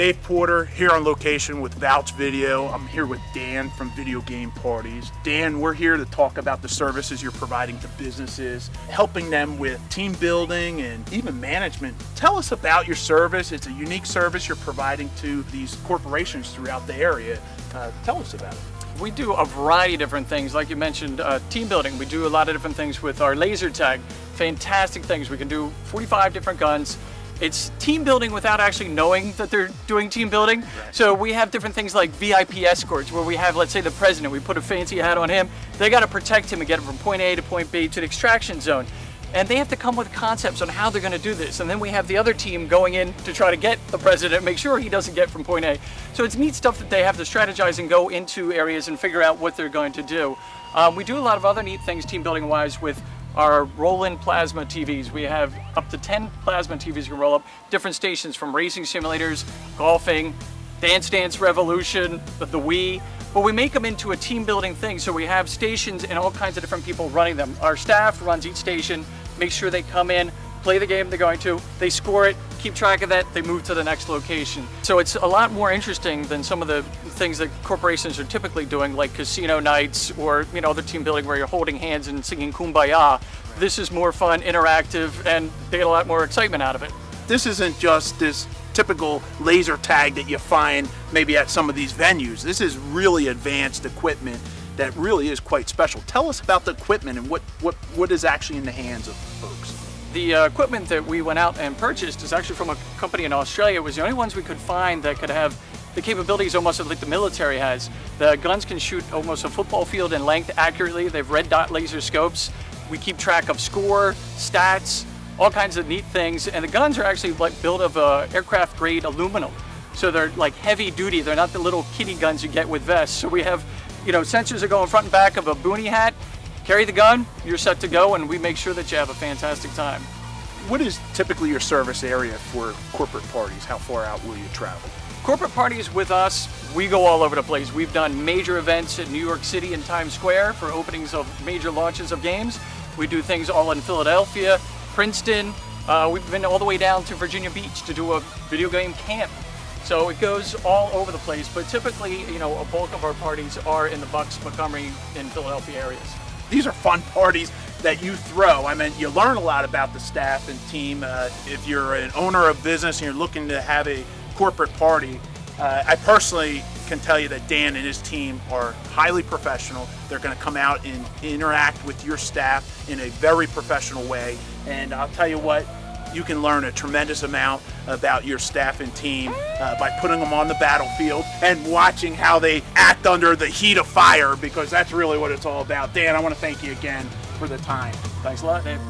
Dave Porter here on location with Vouch Video. I'm here with Dan from Video Game Parties. Dan, we're here to talk about the services you're providing to businesses, helping them with team building and even management. Tell us about your service. It's a unique service you're providing to these corporations throughout the area. Tell us about it. We do a variety of different things. Like you mentioned, team building. We do a lot of different things with our laser tag. Fantastic things. We can do 45 different guns. It's team building without actually knowing that they're doing team building. Right. So we have different things like VIP escorts, where we have, let's say, the president. We put a fancy hat on him. They got to protect him and get him from point A to point B to the extraction zone. And they have to come with concepts on how they're going to do this. And then we have the other team going in to try to get the president, make sure he doesn't get from point A. So it's neat stuff that they have to strategize and go into areas and figure out what they're going to do. We do a lot of other neat things team building wise with our roll-in plasma TVs. We have up to 10 plasma TVs you can roll up, different stations from racing simulators, golfing, Dance Dance Revolution, the Wii. But we make them into a team building thing, so we have stations and all kinds of different people running them. Our staff runs each station, makes sure they come in, play the game they're going to, they score it, keep track of that, they move to the next location. So it's a lot more interesting than some of the things that corporations are typically doing, like casino nights or other team building where you're holding hands and singing Kumbaya. Right. This is more fun, interactive, and they get a lot more excitement out of it. This isn't just this typical laser tag that you find maybe at some of these venues. This is really advanced equipment that really is quite special. Tell us about the equipment and what is actually in the hands of folks. The equipment that we went out and purchased is actually from a company in Australia. It was the only ones we could find that could have the capabilities almost like the military has. The guns can shoot almost a football field in length accurately. They have red dot laser scopes. We keep track of score, stats, all kinds of neat things. And the guns are actually like built of aircraft grade aluminum. So they're like heavy duty. They're not the little kiddie guns you get with vests. So we have, sensors that go in front and back of a boonie hat. Carry the gun, you're set to go, and we make sure that you have a fantastic time. What is typically your service area for corporate parties? How far out will you travel? Corporate parties with us, we go all over the place. We've done major events in New York City and Times Square for openings of major launches of games. We do things all in Philadelphia, Princeton. We've been all the way down to Virginia Beach to do a video game camp. So it goes all over the place, but typically, a bulk of our parties are in the Bucks, Montgomery, and Philadelphia areas. These are fun parties that you throw. I mean, you learn a lot about the staff and team. If you're an owner of business and you're looking to have a corporate party, I personally can tell you that Dan and his team are highly professional. They're going to come out and interact with your staff in a very professional way. And I'll tell you what, you can learn a tremendous amount about your staff and team by putting them on the battlefield and watching how they act under the heat of fire, because that's really what it's all about. Dan, I want to thank you again for the time. Thanks a lot, Dave.